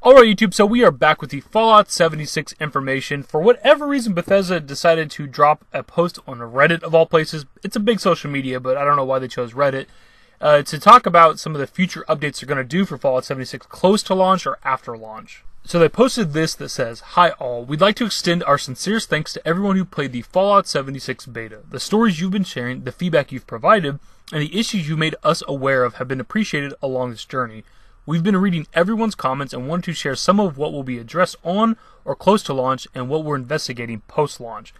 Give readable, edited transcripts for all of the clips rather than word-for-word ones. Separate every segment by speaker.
Speaker 1: Alright YouTube, so we are back with the Fallout 76 information. For whatever reason, Bethesda decided to drop a post on Reddit of all places. It's a big social media, but I don't know why they chose Reddit. To talk about some of the future updates they're going to do for Fallout 76 close to launch or after launch. So they posted this that says, "Hi all, we'd like to extend our sincerest thanks to everyone who played the Fallout 76 beta. The stories you've been sharing, the feedback you've provided, and the issues you made us aware of have been appreciated along this journey. We've been reading everyone's comments and wanted to share some of what will be addressed on or close to launch and what we're investigating post-launch.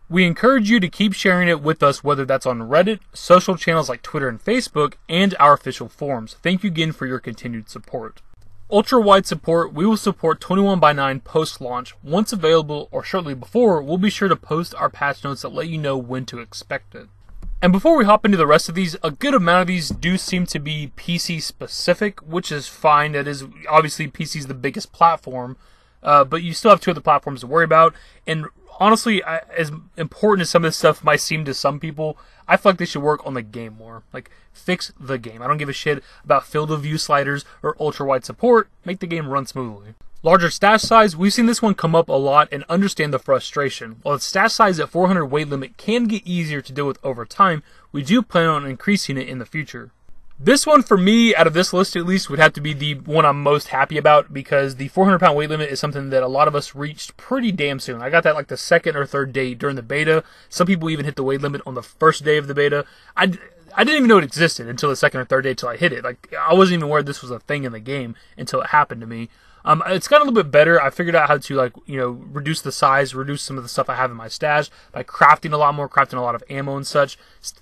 Speaker 1: We encourage you to keep sharing it with us, whether that's on Reddit, social channels like Twitter and Facebook, and our official forums. Thank you again for your continued support. Ultra-wide support, we will support 21x9 post-launch. Once available or shortly before, we'll be sure to post our patch notes that let you know when to expect it." And before we hop into the rest of these, a good amount of these do seem to be PC specific, which is fine. That is, obviously PC is the biggest platform, but you still have two other platforms to worry about. And honestly, as important as some of this stuff might seem to some people, I feel like they should work on the game more. Like, fix the game. I don't give a shit about field of view sliders or ultra-wide support. Make the game run smoothly. Larger stash size, we've seen this one come up a lot and understand the frustration. While the stash size at 400 weight limit can get easier to deal with over time, we do plan on increasing it in the future. This one, for me, out of this list at least, would have to be the one I'm most happy about, because the 400 pound weight limit is something that a lot of us reached pretty damn soon. I got that like the second or third day during the beta. Some people even hit the weight limit on the first day of the beta. I didn't even know it existed until the second or third day until I hit it. Like, I wasn't even aware this was a thing in the game until it happened to me. It's gotten a little bit better. I figured out how to, reduce the size, reduce some of the stuff I have in my stash by crafting a lot more, crafting a lot of ammo and such.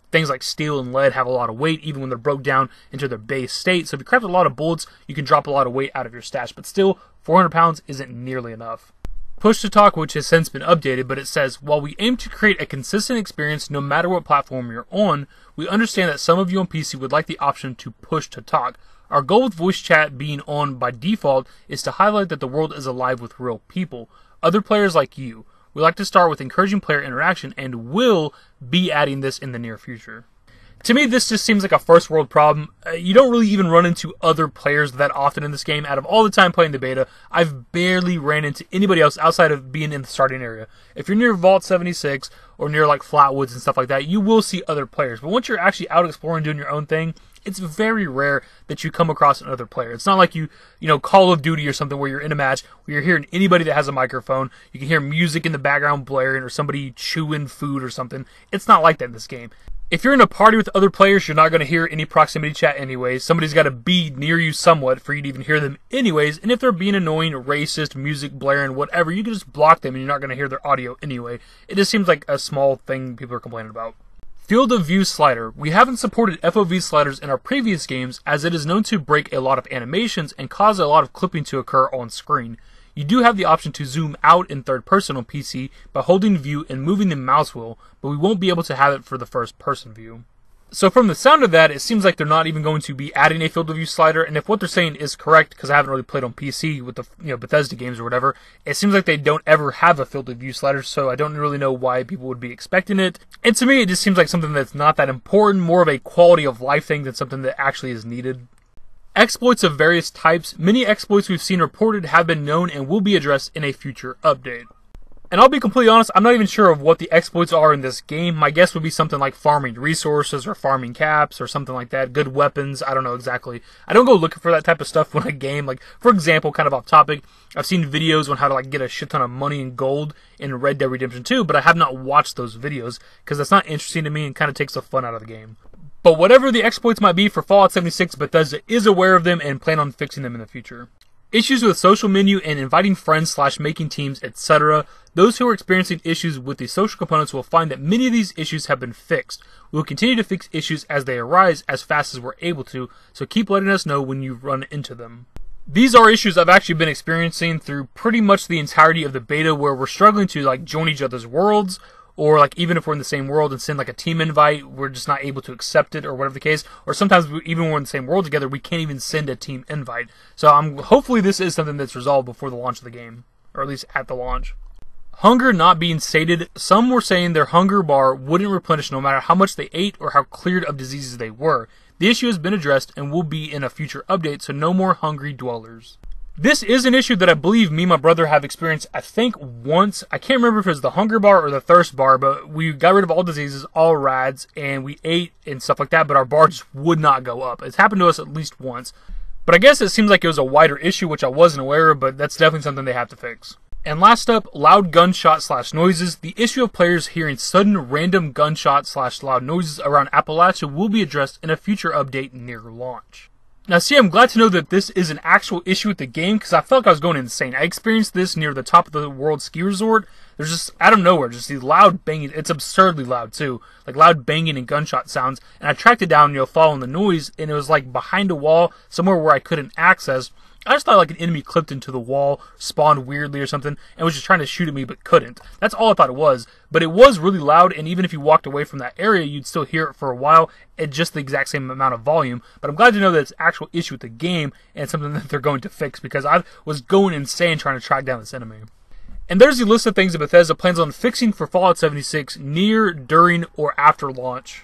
Speaker 1: Things like steel and lead have a lot of weight, even when they're broke down into their base state. So if you craft a lot of bullets, you can drop a lot of weight out of your stash. But still, 400 pounds isn't nearly enough. Push to talk, which has since been updated, but it says, "While we aim to create a consistent experience no matter what platform you're on, we understand that some of you on PC would like the option to push to talk. Our goal with voice chat being on by default is to highlight that the world is alive with real people, other players like you. We like to start with encouraging player interaction and will be adding this in the near future." To me, this just seems like a first world problem. You don't really even run into other players that often in this game. Out of all the time playing the beta, I've barely ran into anybody else outside of being in the starting area. If you're near Vault 76 or near like Flatwoods and stuff like that, you will see other players. But once you're actually out exploring, doing your own thing, it's very rare that you come across another player. It's not like you Call of Duty or something where you're in a match, where you're hearing anybody that has a microphone. You can hear music in the background blaring or somebody chewing food or something. It's not like that in this game. If you're in a party with other players, you're not going to hear any proximity chat anyways. Somebody's got to be near you somewhat for you to even hear them anyways. And if they're being annoying, racist, music blaring, whatever, you can just block them and you're not going to hear their audio anyway. It just seems like a small thing people are complaining about. Field of view slider. We haven't supported FOV sliders in our previous games, as it is known to break a lot of animations and cause a lot of clipping to occur on screen. You do have the option to zoom out in third person on PC by holding view and moving the mouse wheel, but we won't be able to have it for the first person view. So from the sound of that, it seems like they're not even going to be adding a field of view slider, and if what they're saying is correct, because I haven't really played on PC with the Bethesda games or whatever, it seems like they don't ever have a field of view slider, so I don't really know why people would be expecting it. And to me, it just seems like something that's not that important, more of a quality of life thing than something that actually is needed. Exploits of various types. Many exploits we've seen reported have been known and will be addressed in a future update. And I'll be completely honest, I'm not even sure of what the exploits are in this game. My guess would be something like farming resources or farming caps or something like that. Good weapons, I don't know exactly. I don't go looking for that type of stuff when I game. Like, for example, kind of off topic, I've seen videos on how to get a shit ton of money and gold in Red Dead Redemption 2, but I have not watched those videos because that's not interesting to me and kind of takes the fun out of the game. But whatever the exploits might be for Fallout 76, Bethesda is aware of them and plan on fixing them in the future. Issues with social menu and inviting friends / making teams, etc. Those who are experiencing issues with the social components will find that many of these issues have been fixed. We will continue to fix issues as they arise as fast as we're able to, so keep letting us know when you run into them. These are issues I've actually been experiencing through pretty much the entirety of the beta, where we're struggling to join each other's worlds, or even if we're in the same world and send a team invite, we're just not able to accept it, or whatever the case. Or sometimes even when we're in the same world together, we can't even send a team invite. So hopefully this is something that's resolved before the launch of the game, or at least at the launch. Hunger not being sated. Some were saying their hunger bar wouldn't replenish no matter how much they ate or how cleared of diseases they were. The issue has been addressed and will be in a future update, so no more hungry dwellers. This is an issue that I believe me and my brother have experienced, I think, once. I can't remember if it was the hunger bar or the thirst bar, but we got rid of all diseases, all rads, and we ate and stuff like that, but our bar just would not go up. It's happened to us at least once. But I guess it seems like it was a wider issue, which I wasn't aware of, but that's definitely something they have to fix. And last up, loud gunshot/noises. The issue of players hearing sudden random gunshot/loud noises around Appalachia will be addressed in a future update near launch. Now see, I'm glad to know that this is an actual issue with the game, because I felt like I was going insane. I experienced this near the top of the World Ski Resort. There's just, out of nowhere, just these loud banging. It's absurdly loud, too. Like, loud banging and gunshot sounds. And I tracked it down, following the noise, and it was, like, behind a wall, somewhere where I couldn't access. I just thought, like, an enemy clipped into the wall, spawned weirdly or something, and was just trying to shoot at me, but couldn't. That's all I thought it was. But it was really loud, and even if you walked away from that area, you'd still hear it for a while at just the exact same amount of volume. But I'm glad to know that it's an actual issue with the game, and it's something that they're going to fix, because I was going insane trying to track down this enemy. And there's the list of things that Bethesda plans on fixing for Fallout 76 near, during, or after launch.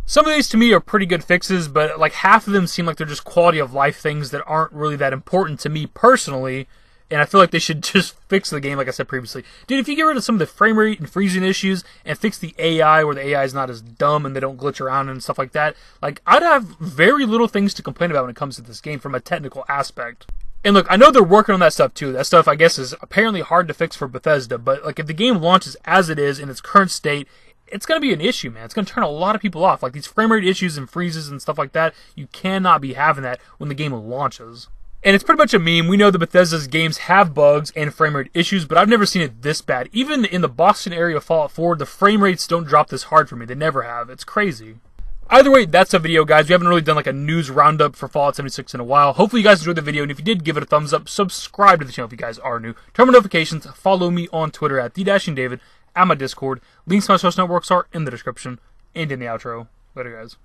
Speaker 1: Some of these to me are pretty good fixes, but like half of them seem like they're just quality of life things that aren't really that important to me personally, and I feel like they should just fix the game like I said previously. Dude, if you get rid of some of the frame rate and freezing issues and fix the AI where the AI is not as dumb and they don't glitch around and stuff like that, like I'd have very little things to complain about when it comes to this game from a technical aspect. And look, I know they're working on that stuff too. That stuff I guess is apparently hard to fix for Bethesda, but like if the game launches as it is in its current state, it's going to be an issue, man. It's going to turn a lot of people off. Like these frame rate issues and freezes and stuff like that, you cannot be having that when the game launches. And it's pretty much a meme. We know that Bethesda's games have bugs and frame rate issues, but I've never seen it this bad. Even in the Boston area of Fallout 4, the frame rates don't drop this hard for me. They never have. It's crazy. Either way, that's the video, guys. We haven't really done like a news roundup for Fallout 76 in a while. Hopefully you guys enjoyed the video, and if you did, give it a thumbs up. Subscribe to the channel if you guys are new. Turn on notifications. Follow me on Twitter at @TheDashingDavid. At my Discord. Links to my social networks are in the description and in the outro. Later, guys.